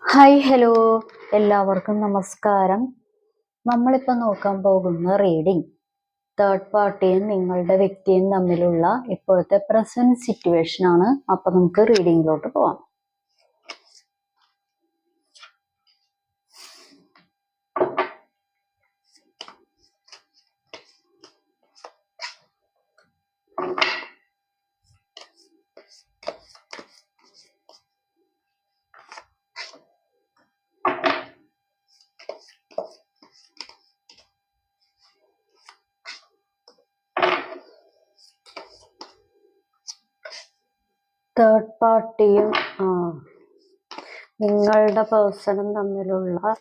Hi hello, എല്ലാവർക്കും നമസ്കാരം. നമ്മളിപ്പോൾ നോക്കാൻ പോകുന്ന റീഡിംഗ് തേർഡ് പാർട്ടിയും നിങ്ങളുടെ വ്യക്തിയും തമ്മിലുള്ള ഇപ്പോഴത്തെ പ്രസന്റ് സിറ്റുവേഷൻ ആണ്. അപ്പൊ നമുക്ക് റീഡിങ്ങിലോട്ട് പോവാം. തേർഡ് പാർട്ടിയും നിങ്ങളുടെ പേഴ്സണും തമ്മിലുള്ള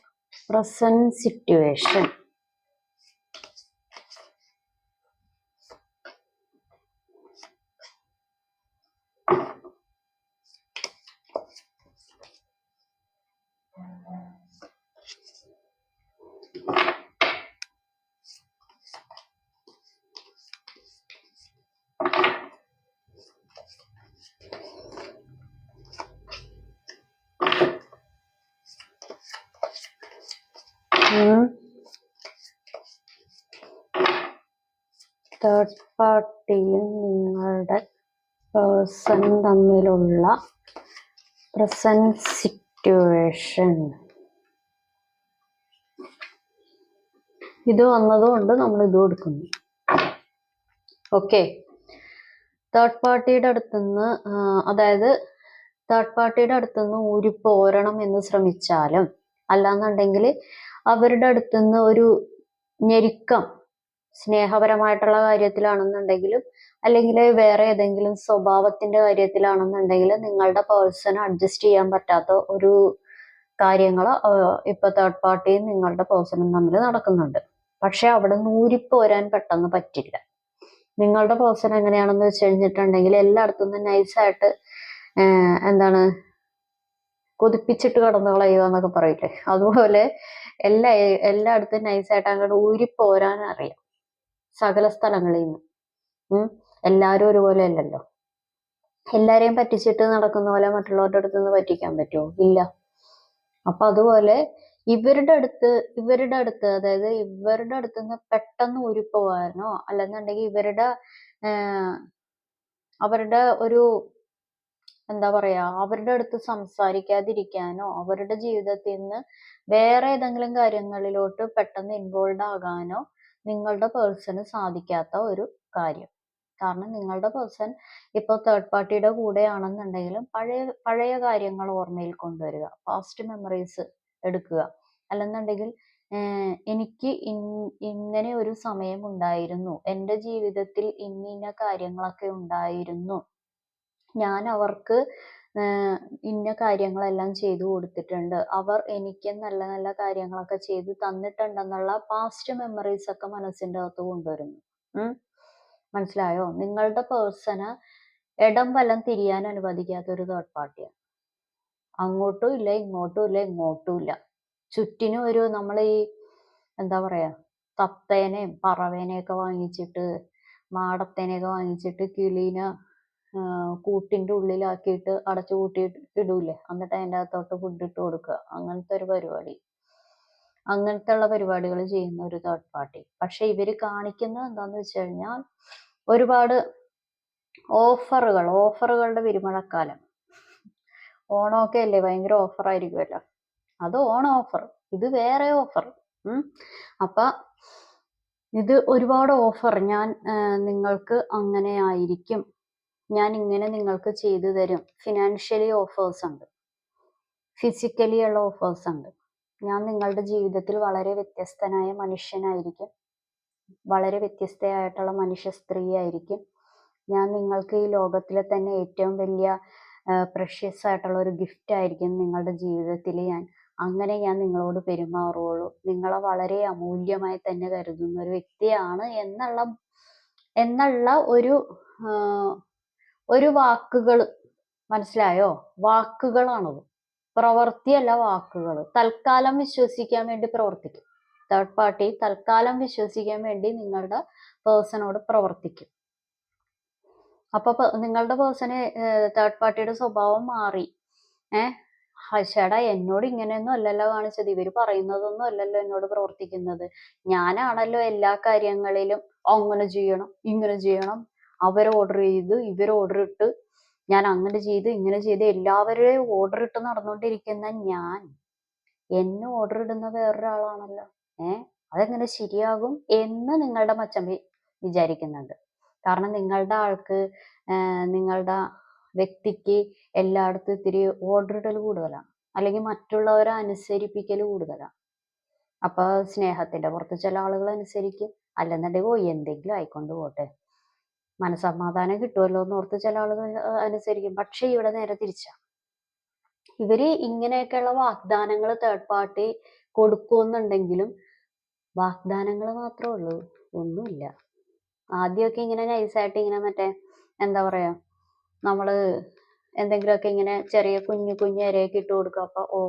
പ്രസന്റ് സിറ്റുവേഷൻ. തേർഡ് പാർട്ടിയും നിങ്ങളുടെ പേഴ്സൺ തമ്മിലുള്ള പ്രസന്റ് സിറ്റുവേഷൻ. ഇത് വന്നതുകൊണ്ട് നമ്മൾ ഇത് കൊടുക്കുന്നു. ഓക്കെ, തേർഡ് പാർട്ടിയുടെ അടുത്തുനിന്ന് അതായത് തേർഡ് പാർട്ടിയുടെ അടുത്തുനിന്ന് ഊരിപ്പോരണം എന്ന് ശ്രമിച്ചാലും അല്ലാന്നുണ്ടെങ്കിൽ അവരുടെ അടുത്തുനിന്ന് ഒരു ഞെരുക്കം സ്നേഹപരമായിട്ടുള്ള കാര്യത്തിലാണെന്നുണ്ടെങ്കിലും അല്ലെങ്കിൽ വേറെ ഏതെങ്കിലും സ്വഭാവത്തിന്റെ കാര്യത്തിലാണെന്നുണ്ടെങ്കിൽ നിങ്ങളുടെ പേഴ്സണ് അഡ്ജസ്റ്റ് ചെയ്യാൻ പറ്റാത്ത ഒരു കാര്യങ്ങൾ ഇപ്പൊ തേർഡ് പാർട്ടിയും നിങ്ങളുടെ പേഴ്സണും തമ്മിൽ നടക്കുന്നുണ്ട്. പക്ഷെ അവിടെ ഊരിപ്പോരാൻ പെട്ടെന്ന് പറ്റില്ല. നിങ്ങളുടെ പേഴ്സൺ എങ്ങനെയാണെന്ന് വെച്ച് കഴിഞ്ഞിട്ടുണ്ടെങ്കിൽ എല്ലായിടത്തും നൈസായിട്ട് എന്താണ് കൊതിപ്പിച്ചിട്ട് കടന്നു കളയുക എന്നൊക്കെ പറയില്ലേ, അതുപോലെ എല്ലായിടത്തും നൈസായിട്ട് അങ്ങോട്ട് ഊരിപ്പോരാൻ അറിയാം സകല സ്ഥലങ്ങളിൽ നിന്ന്. എല്ലാവരും ഒരുപോലെ അല്ലല്ലോ. എല്ലാരെയും പറ്റിച്ചിട്ട് നടക്കുന്ന പോലെ മറ്റുള്ളവരുടെ അടുത്ത് നിന്ന് പറ്റിക്കാൻ പറ്റുമോ? ഇല്ല. അപ്പൊ അതുപോലെ ഇവരുടെ അടുത്ത് അതായത് ഇവരുടെ അടുത്ത് നിന്ന് പെട്ടെന്ന് ഊരിപ്പോവാനോ അല്ലെന്നുണ്ടെങ്കിൽ അവരുടെ ഒരു എന്താ പറയാ അവരുടെ അടുത്ത് സംസാരിക്കാതിരിക്കാനോ അവരുടെ ജീവിതത്തിൽ നിന്ന് വേറെ ഏതെങ്കിലും കാര്യങ്ങളിലോട്ട് പെട്ടെന്ന് ഇൻവോൾവ് ആകാനോ നിങ്ങളുടെ പേഴ്സണ് സാധിക്കാത്ത ഒരു കാര്യം. കാരണം നിങ്ങളുടെ പേഴ്സൺ ഇപ്പോൾ തേർഡ് പാർട്ടിയുടെ കൂടെ ആണെന്നുണ്ടെങ്കിലും പഴയ കാര്യങ്ങൾ ഓർമ്മയിൽ കൊണ്ടുവരിക, പാസ്റ്റ് മെമ്മറീസ് എടുക്കുക. അല്ലെന്നുണ്ടെങ്കിൽ എനിക്ക് ഇങ്ങനെ ഒരു സമയം ഉണ്ടായിരുന്നു, എൻ്റെ ജീവിതത്തിൽ ഇന്ന കാര്യങ്ങളൊക്കെ ഉണ്ടായിരുന്നു, ഞാൻ അവർക്ക് ഇന്ന കാര്യങ്ങളെല്ലാം ചെയ്തു കൊടുത്തിട്ടുണ്ട്, അവർ എനിക്ക് നല്ല നല്ല കാര്യങ്ങളൊക്കെ ചെയ്തു തന്നിട്ടുണ്ടെന്നുള്ള പാസ്റ്റ് മെമ്മറീസ് ഒക്കെ മനസ്സിൻ്റെ അകത്ത് കൊണ്ടുവരുന്നു. മനസ്സിലായോ? നിങ്ങളുടെ പേഴ്സണ് ഇടം വലം തിരിയാൻ അനുവദിക്കാത്ത ഒരു തേർഡ് പാർട്ടിയാണ്. അങ്ങോട്ടും ഇല്ല ഇങ്ങോട്ടും ഇല്ല ഇങ്ങോട്ടും ഇല്ല. ചുറ്റിനും ഒരു നമ്മൾ ഈ എന്താ പറയാ തത്തേനെയും പറവേനെയൊക്കെ വാങ്ങിച്ചിട്ട് മാടത്തേനെയൊക്കെ വാങ്ങിച്ചിട്ട് കിളീനെ കൂട്ടിൻ്റെ ഉള്ളിലാക്കിയിട്ട് അടച്ചു കൂട്ടിയിട്ട് ഇടൂലേ, എന്നിട്ട് അതിൻ്റെ അകത്തോട്ട് ഫുഡ് ഇട്ട് കൊടുക്കുക. അങ്ങനത്തെ ഒരു പരിപാടി, അങ്ങനത്തെ ഉള്ള പരിപാടികൾ ചെയ്യുന്ന ഒരു തേർഡ് പാർട്ടി. പക്ഷെ ഇവര് കാണിക്കുന്നത് എന്താന്ന് വെച്ച് കഴിഞ്ഞാൽ ഒരുപാട് ഓഫറുകളുടെ വിരുമഴക്കാലം. ഓണമൊക്കെ അല്ലേ, ഭയങ്കര ഓഫർ ആയിരിക്കുമല്ലോ. അത് ഓണ ഓഫർ, ഇത് വേറെ ഓഫർ. അപ്പൊ ഇത് ഒരുപാട് ഓഫർ, ഞാൻ നിങ്ങൾക്ക് അങ്ങനെ ആയിരിക്കും, ഞാൻ ഇങ്ങനെ നിങ്ങൾക്ക് ചെയ്തു തരും. ഫിനാൻഷ്യലി ഓഫേഴ്സ് ഉണ്ട്, ഫിസിക്കലി ഉള്ള ഓഫേഴ്സ് ഉണ്ട്. ഞാൻ നിങ്ങളുടെ ജീവിതത്തിൽ വളരെ വ്യത്യസ്തനായ മനുഷ്യനായിരിക്കും, വളരെ വ്യത്യസ്തയായിട്ടുള്ള മനുഷ്യ സ്ത്രീ ആയിരിക്കും. ഞാൻ നിങ്ങൾക്ക് ഈ ലോകത്തിലെ തന്നെ ഏറ്റവും വലിയ പ്രഷ്യസ് ആയിട്ടുള്ള ഒരു ഗിഫ്റ്റ് ആയിരിക്കും നിങ്ങളുടെ ജീവിതത്തിൽ. അങ്ങനെ ഞാൻ നിങ്ങളോട് പെരുമാറുള്ളൂ, നിങ്ങളെ വളരെ അമൂല്യമായി തന്നെ കരുതുന്ന ഒരു വ്യക്തിയാണ് എന്നുള്ള ഒരു വാക്കുകൾ. മനസ്സിലായോ? വാക്കുകളാണത്, പ്രവൃത്തിയല്ല വാക്കുകൾ. തൽക്കാലം വിശ്വസിക്കാൻ വേണ്ടി പ്രവർത്തിക്കും തേർഡ് പാർട്ടി, തൽക്കാലം വിശ്വസിക്കാൻ വേണ്ടി നിങ്ങളുടെ പേഴ്സണോട് പ്രവർത്തിക്കും. അപ്പൊ നിങ്ങളുടെ പേഴ്സണ് തേർഡ് പാർട്ടിയുടെ സ്വഭാവം മാറി ചേട്ടാ എന്നോട് ഇങ്ങനെയൊന്നും അല്ലല്ലോ കാണിച്ചത്, ഇവര് പറയുന്നതൊന്നും അല്ലല്ലോ എന്നോട് പ്രവർത്തിക്കുന്നത്, ഞാനാണല്ലോ എല്ലാ കാര്യങ്ങളിലും അങ്ങനെ ചെയ്യണം ഇങ്ങനെ ചെയ്യണം, അവര് ഓർഡർ ചെയ്ത് ഇവര് ഓർഡർ ഇട്ട് ഞാൻ അങ്ങനെ ചെയ്ത് ഇങ്ങനെ ചെയ്ത് എല്ലാവരുടെയും ഓർഡർ ഇട്ട് നടന്നുകൊണ്ടിരിക്കുന്ന ഞാൻ എന്നെ ഓർഡർ ഇടുന്ന വേറൊരാളാണല്ലോ. അതെങ്ങനെ ശരിയാകും എന്ന് നിങ്ങളുടെ മച്ചമ്പി വിചാരിക്കുന്നുണ്ട്. കാരണം നിങ്ങളുടെ ആൾക്ക് നിങ്ങളുടെ വ്യക്തിക്ക് എല്ലായിടത്തും ഇത്തിരി ഓർഡർ ഇടൽ കൂടുതലാണ്, അല്ലെങ്കിൽ മറ്റുള്ളവരെ അനുസരിപ്പിക്കൽ കൂടുതലാണ്. അപ്പൊ സ്നേഹത്തിന്റെ പുറത്ത് ചില ആളുകൾ അനുസരിക്കും, അല്ലെന്നുണ്ടെങ്കിൽ എന്തെങ്കിലും ആയിക്കൊണ്ട് പോട്ടെ, മനസമാധാനം കിട്ടുമല്ലോ എന്ന് ഓർത്ത് ചില ആളുകൾ അനുസരിക്കും. പക്ഷെ ഇവിടെ നേരെ തിരിച്ചാ. ഇവര് ഇങ്ങനെയൊക്കെയുള്ള വാഗ്ദാനങ്ങൾ തേർഡ് പാർട്ടി കൊടുക്കുന്നുണ്ടെങ്കിലും വാഗ്ദാനങ്ങൾ മാത്രമേ ഉള്ളൂ, ഒന്നുമില്ല. ആദ്യമൊക്കെ ഇങ്ങനെ നൈസായിട്ട് ഇങ്ങനെ മറ്റേ എന്താ പറയാ, നമ്മള് എന്തെങ്കിലുമൊക്കെ ഇങ്ങനെ ചെറിയ കുഞ്ഞു കുഞ്ഞു ഇരയൊക്കെ ഇട്ട് കൊടുക്കുക. അപ്പൊ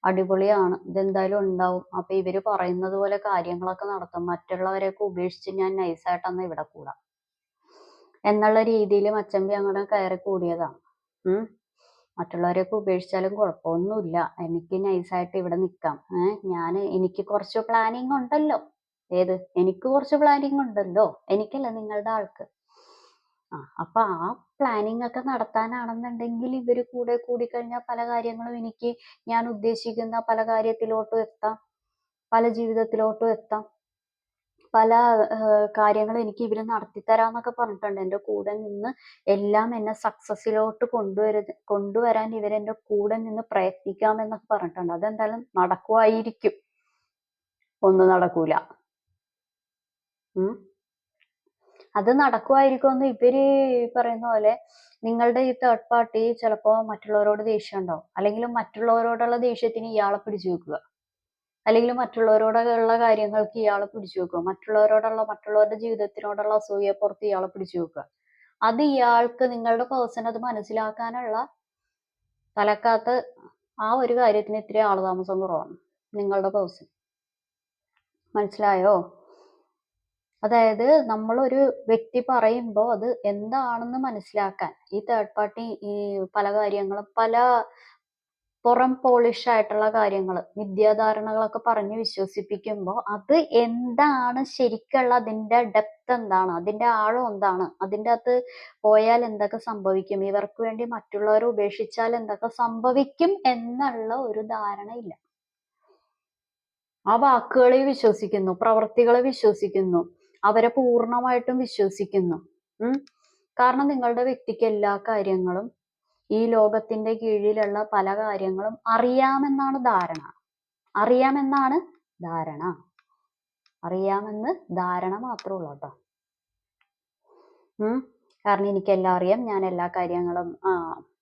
അടിപൊളിയാണ്, ഇതെന്തായാലും ഉണ്ടാവും, അപ്പൊ ഇവര് പറയുന്നത് പോലെ കാര്യങ്ങളൊക്കെ നടത്തും, മറ്റുള്ളവരെയൊക്കെ ഉപേക്ഷിച്ച് ഞാൻ നൈസായിട്ടന്ന് ഇവിടെ കൂടാം എന്നുള്ള രീതിയിൽ മച്ചമ്പി അങ്ങോട്ട് കയറി കൂടിയതാണ്. മറ്റുള്ളവരെയൊക്കെ ഉപേക്ഷിച്ചാലും കുഴപ്പമൊന്നുമില്ല, എനിക്ക് നൈസായിട്ട് ഇവിടെ നിൽക്കാം. എനിക്ക് കുറച്ച് പ്ലാനിങ് ഉണ്ടല്ലോ. എനിക്ക് കുറച്ച് പ്ലാനിങ് ഉണ്ടല്ലോ, എനിക്കല്ല നിങ്ങളുടെ ആൾക്ക്. അപ്പൊ ആ പ്ലാനിങ് ഒക്കെ നടത്താനാണെന്നുണ്ടെങ്കിൽ ഇവര് കൂടെ കൂടിക്കഴിഞ്ഞാൽ പല കാര്യങ്ങളും എനിക്ക് ഞാൻ ഉദ്ദേശിക്കുന്ന പല കാര്യത്തിലോട്ടും എത്താം, പല ജീവിതത്തിലോട്ടും എത്താം, പല കാര്യങ്ങൾ എനിക്ക് ഇവര് നടത്തിത്തരാന്നൊക്കെ പറഞ്ഞിട്ടുണ്ട്. എൻ്റെ കൂടെ നിന്ന് എല്ലാം എന്നെ സക്സസിലോട്ട് കൊണ്ടുവരാൻ ഇവരെന്റെ കൂടെ നിന്ന് പ്രയത്നിക്കാമെന്നൊക്കെ പറഞ്ഞിട്ടുണ്ട്. അതെന്തായാലും നടക്കുമായിരിക്കും, ഒന്നും നടക്കൂല. അത് നടക്കുമായിരിക്കുമെന്ന് ഇവര് പറയുന്ന പോലെ നിങ്ങളുടെ ഈ തേർഡ് പാർട്ടി ചിലപ്പോ മറ്റുള്ളവരോട് ദേഷ്യം ഉണ്ടാവും, അല്ലെങ്കിൽ മറ്റുള്ളവരോടുള്ള ദേഷ്യത്തിന് ഇയാളെ പിടിച്ചു വെക്കുക, അല്ലെങ്കിൽ മറ്റുള്ളവരോടുള്ള കാര്യങ്ങൾക്ക് ഇയാളെ പിടിച്ചു വെക്കുക, മറ്റുള്ളവരുടെ ജീവിതത്തിനോടുള്ള അസൂയപ്പുറത്ത് ഇയാളെ പിടിച്ചു വെക്കുക. അത് ഇയാൾക്ക്, നിങ്ങളുടെ പേഴ്സൺ അത് മനസ്സിലാക്കാനുള്ള തലക്കകത്ത് ആ ഒരു കാര്യത്തിന് ഇത്തിരി ആളുതാമസം കുറവാണ് നിങ്ങളുടെ പേഴ്സൺ. മനസ്സിലായോ? അതായത് നമ്മളൊരു വ്യക്തി പറയുമ്പോൾ അത് എന്താണെന്ന് മനസ്സിലാക്കാൻ ഈ തേർഡ് പാർട്ടി ഈ പല കാര്യങ്ങളും, പല പുറം പോളിഷ് ആയിട്ടുള്ള കാര്യങ്ങൾ, വിദ്യാധാരണകളൊക്കെ പറഞ്ഞ് വിശ്വസിപ്പിക്കുമ്പോൾ അത് എന്താണ് ശരിക്കുള്ള അതിന്റെ ഡെപ്ത് എന്താണ്, അതിന്റെ ആഴം എന്താണ്, അതിൻ്റെ അകത്ത് പോയാൽ എന്തൊക്കെ സംഭവിക്കും, ഇവർക്ക് വേണ്ടി മറ്റുള്ളവരെ ഉപേക്ഷിച്ചാൽ എന്തൊക്കെ സംഭവിക്കും എന്നുള്ള ഒരു ധാരണയില്ല. ആ വാക്കുകളെ വിശ്വസിക്കുന്നു, പ്രവർത്തികളെ വിശ്വസിക്കുന്നു, അവരെ പൂർണ്ണമായിട്ടും വിശ്വസിക്കുന്നു. കാരണം നിങ്ങളുടെ വ്യക്തിക്ക് എല്ലാ കാര്യങ്ങളും, ഈ ലോകത്തിന്റെ കീഴിലുള്ള പല കാര്യങ്ങളും അറിയാമെന്നാണ് ധാരണ. അറിയാമെന്ന് ധാരണ മാത്രമേ ഉള്ളൂ കേട്ടോ. കാരണം എനിക്കെല്ലാം അറിയാം, ഞാൻ എല്ലാ കാര്യങ്ങളും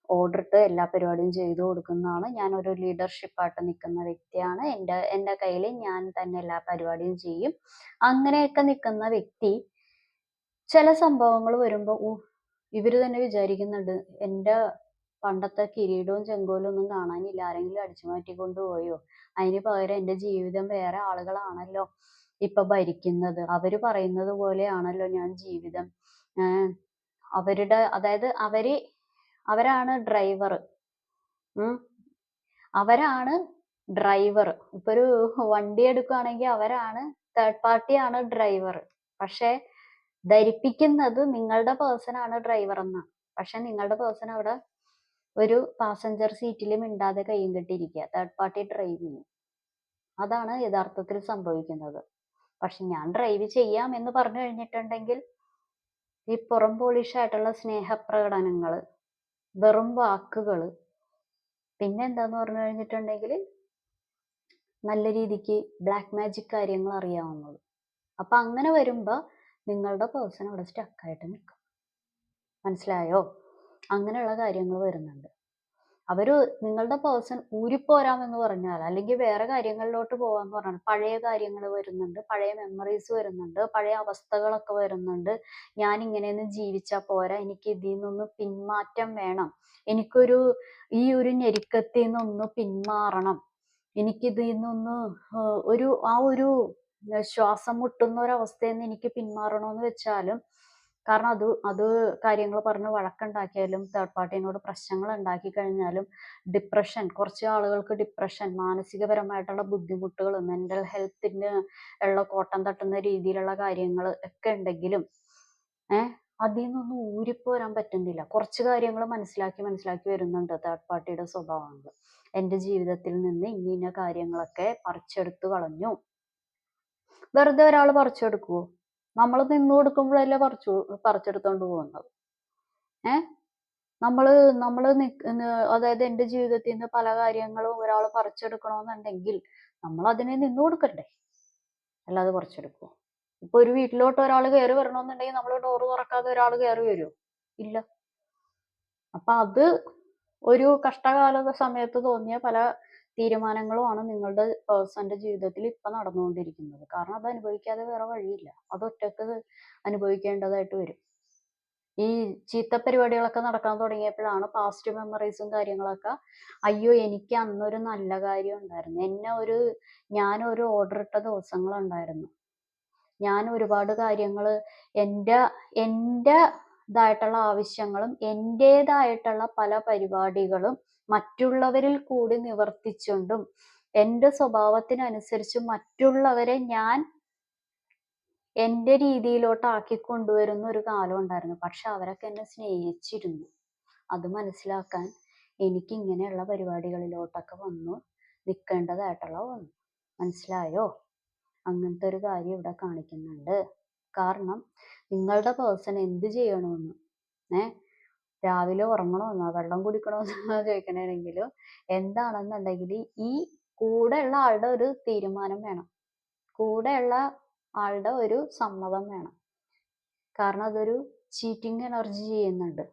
ഓർഡർ ഇട്ട് എല്ലാ പരിപാടിയും ചെയ്തു കൊടുക്കുന്നതാണ്, ഞാനൊരു ലീഡർഷിപ്പായിട്ട് നിൽക്കുന്ന വ്യക്തിയാണ്, എൻ്റെ കയ്യിൽ ഞാൻ തന്നെ എല്ലാ പരിപാടിയും ചെയ്യും, അങ്ങനെയൊക്കെ നിൽക്കുന്ന വ്യക്തി ചില സംഭവങ്ങൾ വരുമ്പോൾ ഇവര് തന്നെ വിചാരിക്കുന്നുണ്ട്, എൻ്റെ പണ്ടത്തെ കിരീടവും ചെങ്കോലും ഒന്നും കാണാനില്ല, ആരെങ്കിലും അടിച്ചു മാറ്റിക്കൊണ്ട് പോയോ, അതിന് പകരം എൻ്റെ ജീവിതം വേറെ ആളുകളാണല്ലോ ഇപ്പൊ ഭരിക്കുന്നത്, അവര് പറയുന്നത് പോലെയാണല്ലോ ഞാൻ ജീവിതം, അതായത് അവരാണ് ഡ്രൈവർ. ഇപ്പൊ ഒരു വണ്ടി എടുക്കുകയാണെങ്കിൽ അവരാണ്, തേർഡ് പാർട്ടിയാണ് ഡ്രൈവർ. പക്ഷെ ധരിപ്പിക്കുന്നത് നിങ്ങളുടെ പേഴ്സൺ ആണ് ഡ്രൈവർ എന്നാണ്. പക്ഷെ നിങ്ങളുടെ പേഴ്സൺ അവിടെ ഒരു പാസഞ്ചർ സീറ്റിൽ മിണ്ടാതെ കയ്യും കെട്ടിയിരിക്കുക, തേർഡ് പാർട്ടി ഡ്രൈവ് ചെയ്യും. അതാണ് യഥാർത്ഥത്തിൽ സംഭവിക്കുന്നത്. പക്ഷെ ഞാൻ ഡ്രൈവ് ചെയ്യാം എന്ന് പറഞ്ഞു കഴിഞ്ഞിട്ടുണ്ടെങ്കിൽ ഈ പുറം പോളിഷായിട്ടുള്ള സ്നേഹപ്രകടനങ്ങള്, വെറും വാക്കുകള്, പിന്നെ എന്താന്ന് പറഞ്ഞു കഴിഞ്ഞിട്ടുണ്ടെങ്കിൽ നല്ല രീതിക്ക് ബ്ലാക്ക് മാജിക് കാര്യങ്ങൾ അറിയാവുന്നത്. അപ്പൊ അങ്ങനെ വരുമ്പോ നിങ്ങളുടെ പേഴ്സൺ അവിടെ സ്റ്റക്കായിട്ട് നിൽക്കും. മനസ്സിലായോ? അങ്ങനെയുള്ള കാര്യങ്ങൾ വരുന്നുണ്ട്. നിങ്ങളുടെ പേഴ്സൺ ഊരിപ്പോരാമെന്ന് പറഞ്ഞാൽ, അല്ലെങ്കിൽ വേറെ കാര്യങ്ങളിലോട്ട് പോകാന്ന് പറഞ്ഞാൽ പഴയ കാര്യങ്ങൾ വരുന്നുണ്ട്, പഴയ മെമ്മറീസ് വരുന്നുണ്ട്, പഴയ അവസ്ഥകളൊക്കെ വരുന്നുണ്ട്. ഞാൻ ഇങ്ങനെയൊന്നും ജീവിച്ചാൽ പോരാ, എനിക്ക് ഇതിൽ നിന്നൊന്ന് പിന്മാറ്റം വേണം, ഈ ഒരു ഞെരുക്കത്തിൽ നിന്നൊന്ന് പിന്മാറണം, എനിക്കിതിൽ നിന്നൊന്ന് ഒരു ശ്വാസം മുട്ടുന്ന ഒരവസ്ഥയിൽ നിന്ന് എനിക്ക് പിന്മാറണമെന്ന് വെച്ചാലും കാരണം അത് കാര്യങ്ങൾ പറഞ്ഞ് വഴക്കുണ്ടാക്കിയാലും തേർഡ് പാർട്ടിനോട് പ്രശ്നങ്ങൾ ഉണ്ടാക്കി കഴിഞ്ഞാലും കുറച്ച് ആളുകൾക്ക് ഡിപ്രഷൻ, മാനസികപരമായിട്ടുള്ള ബുദ്ധിമുട്ടുകൾ, മെന്റൽ ഹെൽത്തിന് ഉള്ള കോട്ടം തട്ടുന്ന രീതിയിലുള്ള കാര്യങ്ങൾ ഒക്കെ ഉണ്ടെങ്കിലും അതിൽ നിന്നൊന്നും ഊരിപ്പോരാൻ പറ്റുന്നില്ല. കുറച്ച് കാര്യങ്ങൾ മനസ്സിലാക്കി വരുന്നുണ്ട് തേർഡ് പാർട്ടിയുടെ സ്വഭാവങ്ങൾ. എൻ്റെ ജീവിതത്തിൽ നിന്ന് ഇന്ന കാര്യങ്ങളൊക്കെ പറിച്ചെടുത്തു കളഞ്ഞു. വെറുതെ ഒരാൾ പറിച്ചെടുക്കുവോ? നമ്മൾ നിന്ന് കൊടുക്കുമ്പോഴല്ലേ പറിച്ചെടുത്തോണ്ട് പോകുന്നത്. നമ്മള് അതായത് എൻ്റെ ജീവിതത്തിൽ നിന്ന് പല കാര്യങ്ങളും ഒരാൾ പറിച്ചെടുക്കണമെന്നുണ്ടെങ്കിൽ നമ്മൾ അതിനെ നിന്ന് കൊടുക്കണ്ടേ, അല്ലാതെ പറിച്ചെടുക്കുവോ? ഇപ്പൊ ഒരു വീട്ടിലോട്ട് ഒരാൾ കയറി വരണമെന്നുണ്ടെങ്കിൽ നമ്മൾ ഡോറ് തുറക്കാതെ ഒരാൾ കയറി വരുമോ? ഇല്ല. അപ്പൊ അത് ഒരു കഷ്ടകാല സമയത്ത് തോന്നിയ പല തീരുമാനങ്ങളുമാണ് നിങ്ങളുടെ പേഴ്സന്റെ ജീവിതത്തിൽ ഇപ്പൊ നടന്നുകൊണ്ടിരിക്കുന്നത്. കാരണം അത് അനുഭവിക്കാതെ വേറെ വഴിയില്ല. അത് ഒറ്റക്ക് അനുഭവിക്കേണ്ടതായിട്ട് വരും. ഈ ചീത്ത പരിപാടികളൊക്കെ നടക്കാൻ തുടങ്ങിയപ്പോഴാണ് പാസ്റ്റ് മെമ്മറീസും കാര്യങ്ങളൊക്കെ, അയ്യോ എനിക്ക് അന്നൊരു നല്ല കാര്യം ഉണ്ടായിരുന്നു, ഞാനൊരു ഓർഡർ ഇട്ട ദിവസങ്ങളുണ്ടായിരുന്നു, ഞാൻ ഒരുപാട് കാര്യങ്ങൾ എൻ്റെ ഇതായിട്ടുള്ള ആവശ്യങ്ങളും എൻ്റെതായിട്ടുള്ള പല പരിപാടികളും മറ്റുള്ളവരിൽ കൂടി നിവർത്തിച്ചുകൊണ്ടും എൻ്റെ സ്വഭാവത്തിനനുസരിച്ച് മറ്റുള്ളവരെ ഞാൻ എൻ്റെ രീതിയിലോട്ട് ആക്കിക്കൊണ്ടുവരുന്ന ഒരു കാലം ഉണ്ടായിരുന്നു. പക്ഷെ അവരൊക്കെ എന്നെ സ്നേഹിച്ചിരുന്നു. അത് മനസ്സിലാക്കാൻ എനിക്ക് ഇങ്ങനെയുള്ള പരിപാടികളിലോട്ടൊക്കെ വന്നു നിൽക്കേണ്ടതായിട്ടുള്ള വന്നു. മനസ്സിലായോ? അങ്ങനത്തെ ഒരു കാര്യം ഇവിടെ കാണിക്കുന്നുണ്ട്. കാരണം നിങ്ങളുടെ പേഴ്സൺ എന്ത് ചെയ്യണമെന്ന്, രാവിലെ ഉറങ്ങണമെന്നോ വെള്ളം കുടിക്കണമെന്നോ ചോദിക്കണമെങ്കിലും എന്താണെന്നുണ്ടെങ്കിൽ ഈ കൂടെയുള്ള ആളുടെ ഒരു തീരുമാനം വേണം, കൂടെയുള്ള ആളുടെ ഒരു സമ്മതം വേണം. കാരണം അതൊരു ചീറ്റിംഗ് എനർജി ചെയ്യുന്നുണ്ട്.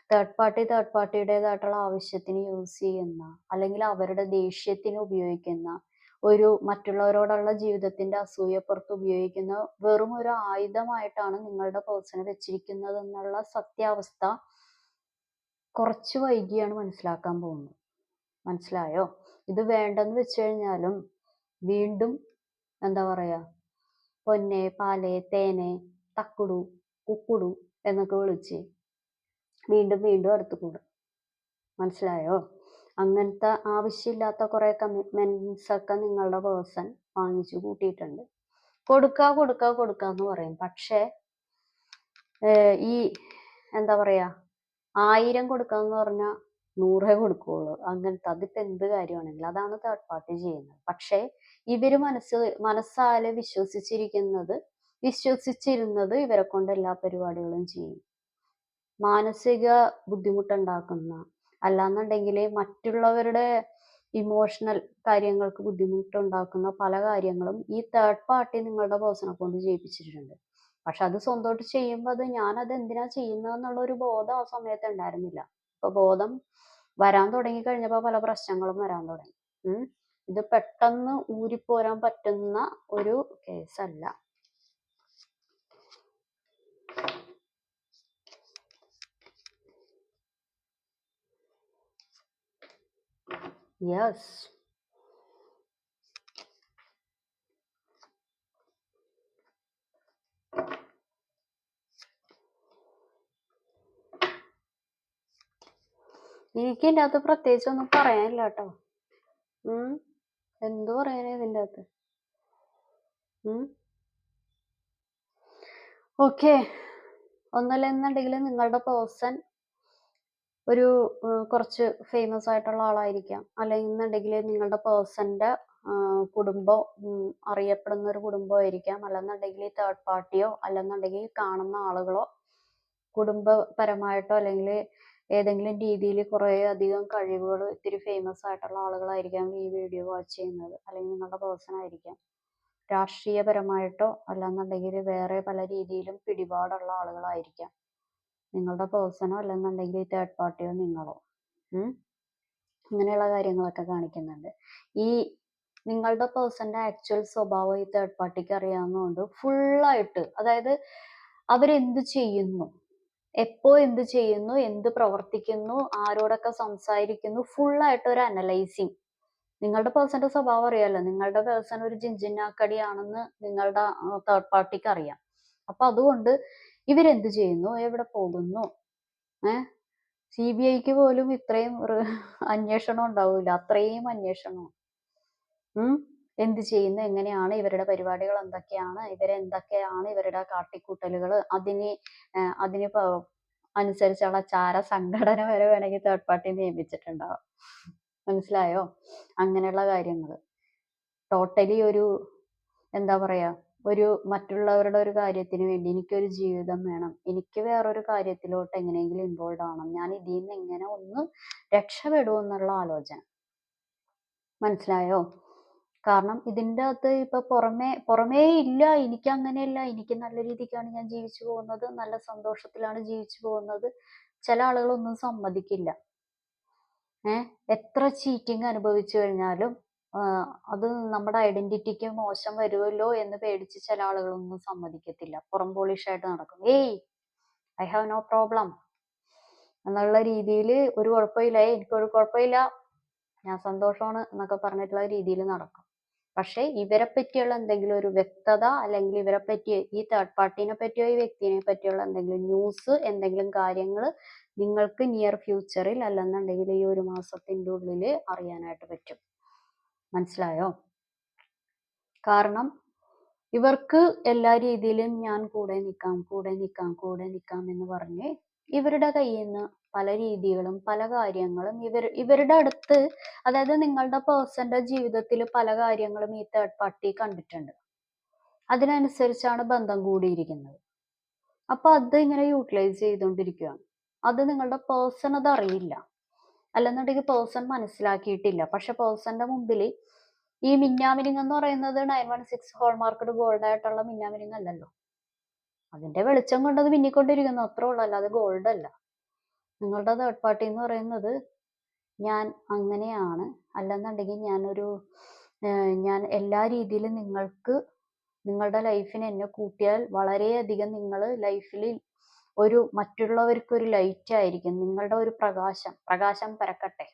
തേർഡ് പാർട്ടിയുടേതായിട്ടുള്ള ആവശ്യത്തിന് യൂസ് ചെയ്യുന്ന, അല്ലെങ്കിൽ അവരുടെ ദേഷ്യത്തിന് ഉപയോഗിക്കുന്ന, ഒരു മറ്റുള്ളവരോടുള്ള ജീവിതത്തിന്റെ അസൂയപ്പുറത്ത് ഉപയോഗിക്കുന്ന വെറും ഒരു ആയുധമായിട്ടാണ് നിങ്ങളുടെ പേഴ്സണെ വെച്ചിരിക്കുന്നത് എന്നുള്ള സത്യാവസ്ഥ കുറച്ച് വൈകിയാണ് മനസ്സിലാക്കാൻ പോകുന്നത്. മനസ്സിലായോ? ഇത് വേണ്ടെന്ന് വെച്ച് കഴിഞ്ഞാലും വീണ്ടും എന്താ പറയാ, പൊന്നെ പാലേ തേനെ തക്കുടു കുക്കുടു എന്നൊക്കെ വിളിച്ച് വീണ്ടും വീണ്ടും അടുത്ത് കൂടും. മനസ്സിലായോ? അങ്ങനത്തെ ആവശ്യമില്ലാത്ത കുറെ കമ്മിറ്റ്മെന്റ്സ് ഒക്കെ നിങ്ങളുടെ പേഴ്സൺ വാങ്ങിച്ചു കൂട്ടിയിട്ടുണ്ട്. കൊടുക്കാന്ന് പറയും. പക്ഷെ ഈ എന്താ പറയാ, 1000 കൊടുക്കാന്ന് പറഞ്ഞാൽ 100 കൊടുക്കുകയുള്ളൂ. അങ്ങനത്തെ അതിപ്പോ എന്ത് കാര്യമാണെങ്കിലും അതാണ് തേർഡ് പാർട്ടി ചെയ്യുന്നത്. പക്ഷെ ഇവര് മനസ്സാലെ വിശ്വസിച്ചിരുന്നത് ഇവരെ കൊണ്ട് എല്ലാ പരിപാടികളും ചെയ്യും. മാനസിക ബുദ്ധിമുട്ടുണ്ടാക്കുന്ന, അല്ലാന്നുണ്ടെങ്കിൽ മറ്റുള്ളവരുടെ ഇമോഷണൽ കാര്യങ്ങൾക്ക് ബുദ്ധിമുട്ടുണ്ടാക്കുന്ന പല കാര്യങ്ങളും ഈ തേർഡ് പാർട്ടി നിങ്ങളുടെ പേഴ്സണെ കൊണ്ട് ചെയ്യിപ്പിച്ചിട്ടുണ്ട്. പക്ഷെ അത് സ്വന്തമായിട്ട് ചെയ്യുമ്പോൾ ഞാനത് എന്തിനാ ചെയ്യുന്നതെന്നുള്ള ഒരു ബോധം ആ സമയത്ത് ഉണ്ടായിരുന്നില്ല. ഇപ്പൊ ബോധം വരാൻ തുടങ്ങി കഴിഞ്ഞപ്പോൾ പല പ്രശ്നങ്ങളും വരാൻ തുടങ്ങി. ഇത് പെട്ടെന്ന് ഊരിപ്പോരാൻ പറ്റുന്ന ഒരു കേസല്ല. യെസ്, എനിക്ക് ഇതിൻ്റെ അകത്ത് പ്രത്യേകിച്ച് ഒന്നും പറയാനില്ല കേട്ടോ. എന്തു പറയാനാ ഇതിൻ്റെ അകത്ത്? ഓക്കെ, ഒന്നല്ലെന്നുണ്ടെങ്കിൽ നിങ്ങളുടെ പേഴ്സൺ ഒരു കുറച്ച് ഫേമസ് ആയിട്ടുള്ള ആളായിരിക്കാം, അല്ലെന്നുണ്ടെങ്കിൽ നിങ്ങളുടെ പേഴ്സന്റെ കുടുംബം അറിയപ്പെടുന്ന ഒരു കുടുംബമായിരിക്കാം, അല്ലെന്നുണ്ടെങ്കിൽ തേർഡ് പാർട്ടിയോ അല്ലെന്നുണ്ടെങ്കിൽ കാണുന്ന ആളുകളോ കുടുംബപരമായിട്ടോ അല്ലെങ്കിൽ ഏതെങ്കിലും രീതിയിൽ കുറേ അധികം കഴിവുകൾ ഇത്തിരി ഫേമസ് ആയിട്ടുള്ള ആളുകളായിരിക്കാം ഈ വീഡിയോ വാച്ച് ചെയ്യുന്നത്, അല്ലെങ്കിൽ നിങ്ങളുടെ പേഴ്സൺ ആയിരിക്കാം. രാഷ്ട്രീയപരമായിട്ടോ അല്ലെന്നുണ്ടെങ്കിൽ വേറെ പല രീതിയിലും പിടിപാടുള്ള ആളുകളായിരിക്കാം നിങ്ങളുടെ പേഴ്സണോ അല്ലെന്നുണ്ടെങ്കിൽ തേർഡ് പാർട്ടിയോ നിങ്ങളോ. ഇങ്ങനെയുള്ള കാര്യങ്ങളൊക്കെ കാണിക്കുന്നുണ്ട്. ഈ നിങ്ങളുടെ പേഴ്സന്റെ ആക്ച്വൽ സ്വഭാവം ഈ തേർഡ് പാർട്ടിക്ക് അറിയാവുന്നതുകൊണ്ട് ഫുള്ളായിട്ട്, അതായത് അവരെന്ത് ചെയ്യുന്നു, എപ്പോ എന്ത് ചെയ്യുന്നു, എന്ത് പ്രവർത്തിക്കുന്നു, ആരോടൊക്കെ സംസാരിക്കുന്നു, ഫുള്ളായിട്ട് ഒരു അനലൈസിങ്. നിങ്ങളുടെ പേഴ്സന്റെ സ്വഭാവം അറിയാലോ, നിങ്ങളുടെ പേഴ്സൺ ഒരു ജിഞ്ചിനാക്കടിയാണെന്ന് നിങ്ങളുടെ തേർഡ് പാർട്ടിക്ക് അറിയാം. അപ്പൊ അതുകൊണ്ട് ഇവരെന്ത് ചെയ്യുന്നു, എവിടെ പോകുന്നു? CBIക്ക് പോലും ഇത്രയും അന്വേഷണം ഉണ്ടാവില്ല, അത്രയും അന്വേഷണം. എന്ത് ചെയ്യുന്നു, എങ്ങനെയാണ്, ഇവരുടെ പരിപാടികൾ എന്തൊക്കെയാണ്, ഇവരെന്തൊക്കെയാണ് ഇവരുടെ കാട്ടിക്കൂട്ടലുകൾ, അതിന് അനുസരിച്ചുള്ള ചാര സംഘടന വരെ വേണമെങ്കിൽ തേർഡ് പാർട്ടി നിയമിച്ചിട്ടുണ്ടാവാം. മനസ്സിലായോ? അങ്ങനെയുള്ള കാര്യങ്ങൾ ടോട്ടലി ഒരു എന്താ പറയാ, ഒരു മറ്റുള്ളവരുടെ ഒരു കാര്യത്തിന് വേണ്ടി എനിക്കൊരു ജീവിതം വേണം, എനിക്ക് വേറൊരു കാര്യത്തിലോട്ട് എങ്ങനെയെങ്കിലും ഇൻവോൾവ് ആവണം, ഞാൻ ഇതിൽ നിന്ന് എങ്ങനെ ഒന്ന് രക്ഷപ്പെടുമെന്നുള്ള ആലോചന. മനസ്സിലായോ? കാരണം ഇതിൻ്റെ അകത്ത് ഇപ്പൊ പുറമേ ഇല്ല, എനിക്ക് അങ്ങനെയല്ല, എനിക്ക് നല്ല രീതിക്കാണ് ഞാൻ ജീവിച്ചു പോകുന്നത്, നല്ല സന്തോഷത്തിലാണ് ജീവിച്ചു പോകുന്നത്. ചില ആളുകളൊന്നും സമ്മതിക്കില്ല. എത്ര ചീറ്റിംഗ് അനുഭവിച്ചു കഴിഞ്ഞാലും അത് നമ്മുടെ ഐഡന്റിറ്റിക്ക് മോശം വരുമല്ലോ എന്ന് പേടിച്ച് ചില ആളുകളൊന്നും സമ്മതിക്കത്തില്ല, പുറം പോളിഷായിട്ട് നടക്കും. ഐ ഹാവ് നോ പ്രോബ്ലം എന്നുള്ള രീതിയിൽ, ഒരു കുഴപ്പമില്ല, എനിക്കൊരു കുഴപ്പമില്ല, ഞാൻ സന്തോഷമാണ് എന്നൊക്കെ പറഞ്ഞിട്ടുള്ള രീതിയിൽ നടക്കും. പക്ഷെ ഇവരെ പറ്റിയുള്ള എന്തെങ്കിലും ഒരു വ്യക്തത, അല്ലെങ്കിൽ ഇവരെ പറ്റി, ഈ തേർഡ് പാർട്ടിനെ പറ്റിയോ ഈ വ്യക്തിനെ പറ്റിയുള്ള എന്തെങ്കിലും ന്യൂസ്, എന്തെങ്കിലും കാര്യങ്ങൾ നിങ്ങൾക്ക് നിയർ ഫ്യൂച്ചറിൽ അല്ലെന്നുണ്ടെങ്കിൽ ഈ 1 മാസത്തിൻ്റെ ഉള്ളിൽ അറിയാനായിട്ട് പറ്റും. മനസ്സിലായോ? കാരണം ഇവർക്ക് എല്ലാ രീതിയിലും ഞാൻ കൂടെ നിൽക്കാം എന്ന് പറഞ്ഞ് ഇവരുടെ കയ്യിൽ നിന്ന് പല രീതികളും പല കാര്യങ്ങളും ഇവരുടെ അടുത്ത്, അതായത് നിങ്ങളുടെ പേഴ്സന്റെ ജീവിതത്തിൽ പല കാര്യങ്ങളും ഈ തേർഡ് പാർട്ടി കണ്ടിട്ടുണ്ട്. അതിനനുസരിച്ചാണ് ബന്ധം കൂടിയിരിക്കുന്നത്. അപ്പൊ അത് ഇങ്ങനെ യൂട്ടിലൈസ് ചെയ്തുകൊണ്ടിരിക്കുകയാണ്. അത് നിങ്ങളുടെ പേഴ്സൺ അത് അറിയില്ല, അല്ലെന്നുണ്ടെങ്കിൽ പേഴ്സൺ മനസ്സിലാക്കിയിട്ടില്ല. പക്ഷെ പേഴ്സന്റെ മുമ്പിൽ ഈ മിന്നാമിനിങ് എന്ന് പറയുന്നത് 916 ഹോൾമാർക്കഡ് ഗോൾഡ് ആയിട്ടുള്ള മിന്നാമിനിങ് അല്ലല്ലോ. അതിന്റെ വെളിച്ചം കൊണ്ടത് മിന്നിക്കൊണ്ടിരിക്കുന്നു, അത്രേ ഉള്ളൂ, അല്ലാതെ ഗോൾഡ് അല്ല. നിങ്ങളുടെ തേർഡ് പാർട്ടി എന്ന് പറയുന്നത് ഞാൻ അങ്ങനെയാണ്, അല്ലെന്നുണ്ടെങ്കിൽ ഞാൻ എല്ലാ രീതിയിലും നിങ്ങളുടെ ലൈഫിന് എന്നെ കൂട്ടിയാൽ വളരെയധികം നിങ്ങൾ ലൈഫിൽ മറ്റുള്ളവർക്ക് ഒരു ലൈറ്റ് ആയിരിക്കും, നിങ്ങളുടെ ഒരു പ്രകാശം പരക്കട്ടെ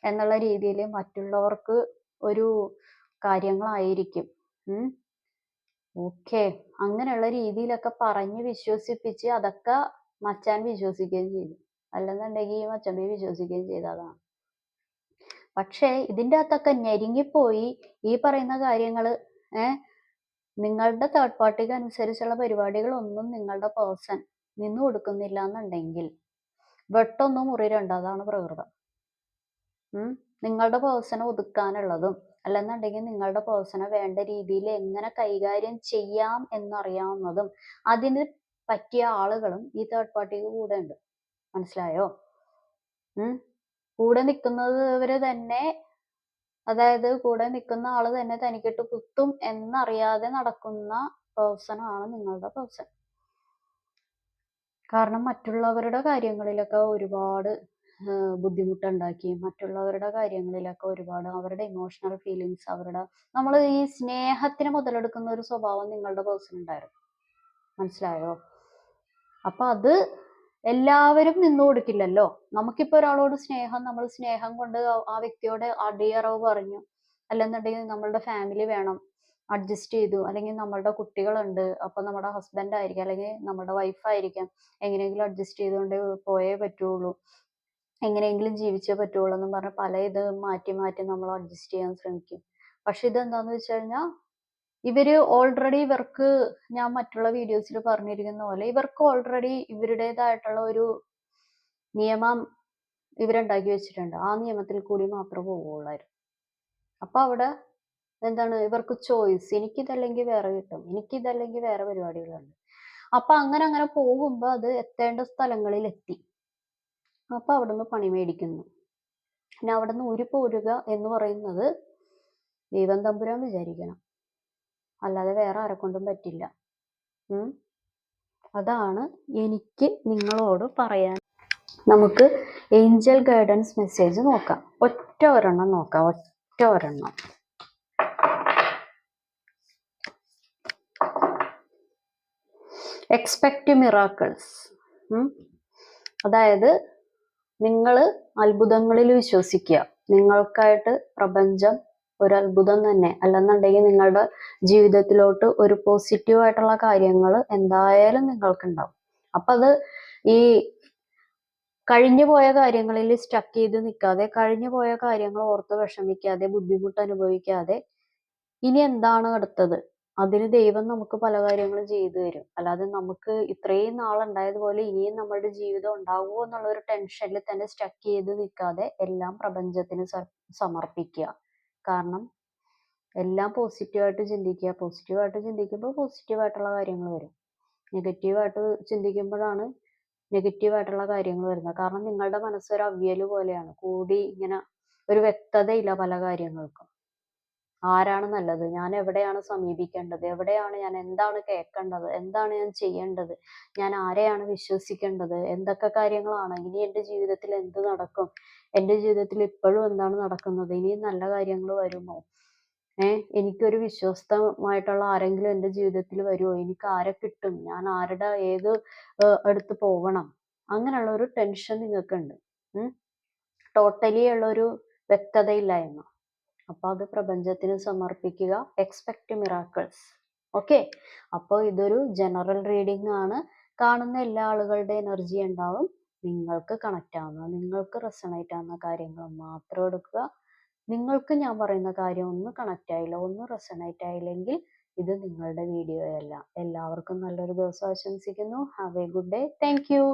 എന്നുള്ള രീതിയിൽ മറ്റുള്ളവർക്ക് ഒരു കാര്യങ്ങളായിരിക്കും. ഓക്കെ, അങ്ങനെയുള്ള രീതിയിലൊക്കെ പറഞ്ഞ് വിശ്വസിപ്പിച്ച് അതൊക്കെ മച്ചാൻ വിശ്വസിക്കുകയും ചെയ്തു, അല്ലെന്നുണ്ടെങ്കിൽ മച്ചമ്പി വിശ്വസിക്കുകയും ചെയ്തതാണ്. പക്ഷേ ഇതിൻ്റെ അകത്തൊക്കെ ഞെരുങ്ങിപ്പോയി ഈ പറയുന്ന കാര്യങ്ങള് നിങ്ങളുടെ തേർഡ് പാർട്ടിക്ക് അനുസരിച്ചുള്ള പരിപാടികളൊന്നും നിങ്ങളുടെ പേഴ്സൺ നിന്ന് കൊടുക്കുന്നില്ല എന്നുണ്ടെങ്കിൽ വെട്ടൊന്നും മുറി രണ്ടാതാണ് പ്രകൃതം. നിങ്ങളുടെ പേഴ്സണെ ഒതുക്കാനുള്ളതും, അല്ലെന്നുണ്ടെങ്കിൽ നിങ്ങളുടെ പേഴ്സണെ വേണ്ട രീതിയിൽ എങ്ങനെ കൈകാര്യം ചെയ്യാം എന്നറിയാവുന്നതും അതിന് പറ്റിയ ആളുകളും ഈ തേർഡ് പാർട്ടിക്ക് കൂടെ ഉണ്ട്. മനസ്സിലായോ? കൂടെ നിൽക്കുന്നവര് തന്നെ, അതായത് കൂടെ നിൽക്കുന്ന ആള് തന്നെ തനിക്കിട്ട് കുത്തും എന്നറിയാതെ നടക്കുന്ന പേഴ്സണാണ് നിങ്ങളുടെ പേഴ്സൺ. കാരണം മറ്റുള്ളവരുടെ കാര്യങ്ങളിലൊക്കെ ഒരുപാട് ബുദ്ധിമുട്ടുണ്ടാക്കി, മറ്റുള്ളവരുടെ കാര്യങ്ങളിലൊക്കെ ഒരുപാട് അവരുടെ ഇമോഷണൽ ഫീലിങ്സ്, നമ്മൾ ഈ സ്നേഹത്തിന് മുതലെടുക്കുന്ന ഒരു സ്വഭാവം നിങ്ങളുടെ പേഴ്സൺ ഉണ്ടായിരുന്നു. മനസ്സിലായോ? അപ്പൊ അത് എല്ലാവരും നിന്നു കൊടുക്കില്ലല്ലോ. നമുക്കിപ്പോ ഒരാളോട് നമ്മൾ സ്നേഹം കൊണ്ട് ആ വ്യക്തിയോട് അടിയറവ് പറഞ്ഞു, അല്ലെന്നുണ്ടെങ്കിൽ നമ്മളുടെ ഫാമിലി വേണം, അഡ്ജസ്റ്റ് ചെയ്തു, അല്ലെങ്കിൽ നമ്മളുടെ കുട്ടികളുണ്ട്, അപ്പൊ നമ്മുടെ ഹസ്ബൻഡ് ആയിരിക്കാം, അല്ലെങ്കിൽ നമ്മുടെ വൈഫായിരിക്കാം, എങ്ങനെയെങ്കിലും അഡ്ജസ്റ്റ് ചെയ്തുകൊണ്ട് പോയേ പറ്റുള്ളൂ, എങ്ങനെയെങ്കിലും ജീവിച്ചേ പറ്റുള്ളൂ എന്നും പറഞ്ഞ് പല ഇത് മാറ്റി നമ്മൾ അഡ്ജസ്റ്റ് ചെയ്യാൻ ശ്രമിക്കും. പക്ഷെ ഇതെന്താന്ന് വെച്ച് കഴിഞ്ഞാൽ ഇവർക്ക് ഞാൻ മറ്റുള്ള വീഡിയോസിൽ പറഞ്ഞിരിക്കുന്ന പോലെ ഇവർക്ക് ഓൾറെഡി ഇവരുടേതായിട്ടുള്ള ഒരു നിയമം ഇവരുണ്ടാക്കി വെച്ചിട്ടുണ്ട്. ആ നിയമത്തിൽ കൂടി മാത്രമേ പോവുള്ളായിരുന്നു. അപ്പൊ അവിടെ എന്താണ്, ഇവർക്ക് ചോയ്സ്, എനിക്കിതല്ലെങ്കിൽ വേറെ കിട്ടും, എനിക്കിതല്ലെങ്കിൽ വേറെ പരിപാടികളുണ്ട്. അപ്പൊ അങ്ങനെ പോകുമ്പോ അത് എത്തേണ്ട സ്ഥലങ്ങളിൽ എത്തി. അപ്പൊ അവിടുന്ന് പണി മേടിക്കുന്നു. പിന്നെ അവിടുന്ന് പോരുക എന്ന് പറയുന്നത് ദൈവം തമ്പുരാൻ വിചാരിക്കണം, അല്ലാതെ വേറെ ആരെക്കൊണ്ടും പറ്റില്ല. അതാണ് എനിക്ക് നിങ്ങളോട് പറയാൻ. നമുക്ക് ഏഞ്ചൽ ഗൈഡൻസ് മെസ്സേജ് നോക്കാം. ഒറ്റ ഒരെണ്ണം നോക്കാം. Expect miracles. അതായത് നിങ്ങൾ അത്ഭുതങ്ങളിൽ വിശ്വസിക്കുക. നിങ്ങൾക്കായിട്ട് പ്രപഞ്ചം ഒരു അത്ഭുതം തന്നെ, അല്ലെന്നുണ്ടെങ്കിൽ നിങ്ങളുടെ ജീവിതത്തിലോട്ട് ഒരു പോസിറ്റീവ് ആയിട്ടുള്ള കാര്യങ്ങൾ എന്തായാലും നിങ്ങൾക്കുണ്ടാവും. അപ്പൊ അത് ഈ കഴിഞ്ഞു പോയ കാര്യങ്ങളിൽ സ്റ്റക്ക് ചെയ്ത് നിൽക്കാതെ, കഴിഞ്ഞു പോയ കാര്യങ്ങൾ ഓർത്ത് വിഷമിക്കാതെ, ബുദ്ധിമുട്ട് അനുഭവിക്കാതെ, ഇനി എന്താണ് അടുത്തത്, അതിന് ദൈവം നമുക്ക് പല കാര്യങ്ങളും ചെയ്തു തരും. അല്ലാതെ നമുക്ക് ഇത്രയും നാളുണ്ടായതുപോലെ ഇനിയും നമ്മളുടെ ജീവിതം ഉണ്ടാവുമോ എന്നുള്ള ഒരു ടെൻഷനിൽ തന്നെ സ്റ്റക്ക് ചെയ്ത് നിൽക്കാതെ എല്ലാം പ്രപഞ്ചത്തിന് സമർപ്പിക്കുക. കാരണം എല്ലാം പോസിറ്റീവായിട്ട് ചിന്തിക്കുക. പോസിറ്റീവായിട്ട് ചിന്തിക്കുമ്പോൾ പോസിറ്റീവായിട്ടുള്ള കാര്യങ്ങൾ വരും. നെഗറ്റീവായിട്ട് ചിന്തിക്കുമ്പോഴാണ് നെഗറ്റീവായിട്ടുള്ള കാര്യങ്ങൾ വരുന്നത്. കാരണം നിങ്ങളുടെ മനസ്സൊരു അവിയൽ പോലെയാണ്. കൂടി ഇങ്ങനെ ഒരു വ്യക്തതയില്ല പല കാര്യങ്ങൾക്കും. ആരാണ് നല്ലത്, ഞാൻ എവിടെയാണ് സമീപിക്കേണ്ടത്, എവിടെയാണ് ഞാൻ, എന്താണ് കേൾക്കേണ്ടത്, എന്താണ് ഞാൻ ചെയ്യേണ്ടത്, ഞാൻ ആരെയാണ് വിശ്വസിക്കേണ്ടത്, എന്തൊക്കെ കാര്യങ്ങളാണ്, ഇനി എൻ്റെ ജീവിതത്തിൽ എന്ത് നടക്കും, എൻ്റെ ജീവിതത്തിൽ ഇപ്പോഴും എന്താണ് നടക്കുന്നത്, ഇനിയും നല്ല കാര്യങ്ങൾ വരുമോ, എനിക്കൊരു വിശ്വസ്തമായിട്ടുള്ള ആരെങ്കിലും എൻ്റെ ജീവിതത്തിൽ വരുമോ, എനിക്ക് ആരെ കിട്ടും, ഞാൻ ആരുടെ അടുത്ത് പോകണം, അങ്ങനെയുള്ള ഒരു ടെൻഷൻ നിങ്ങൾക്കുണ്ട്. ടോട്ടലി ഉള്ളൊരു വ്യക്തതയില്ലായ്മ. അപ്പൊ അത് പ്രപഞ്ചത്തിന് സമർപ്പിക്കുക. Expect miracles. ഓക്കെ. അപ്പോൾ ഇതൊരു ജനറൽ റീഡിംഗ് ആണ്. കാണുന്ന എല്ലാ ആളുകളുടെ എനർജി ഉണ്ടാവും. നിങ്ങൾക്ക് കണക്റ്റ് ആവുന്ന, നിങ്ങൾക്ക് റെസണേറ്റ് ആവുന്ന കാര്യങ്ങൾ മാത്രം എടുക്കുക. നിങ്ങൾക്ക് ഞാൻ പറയുന്ന കാര്യം ഒന്ന് കണക്റ്റ് ആയില്ല, ഒന്ന് റെസണേറ്റ് ആയില്ലെങ്കിൽ ഇത് നിങ്ങളുടെ വീഡിയോ അല്ല. എല്ലാവർക്കും നല്ലൊരു ദിവസം ആശംസിക്കുന്നു. Have A good day. Thank you.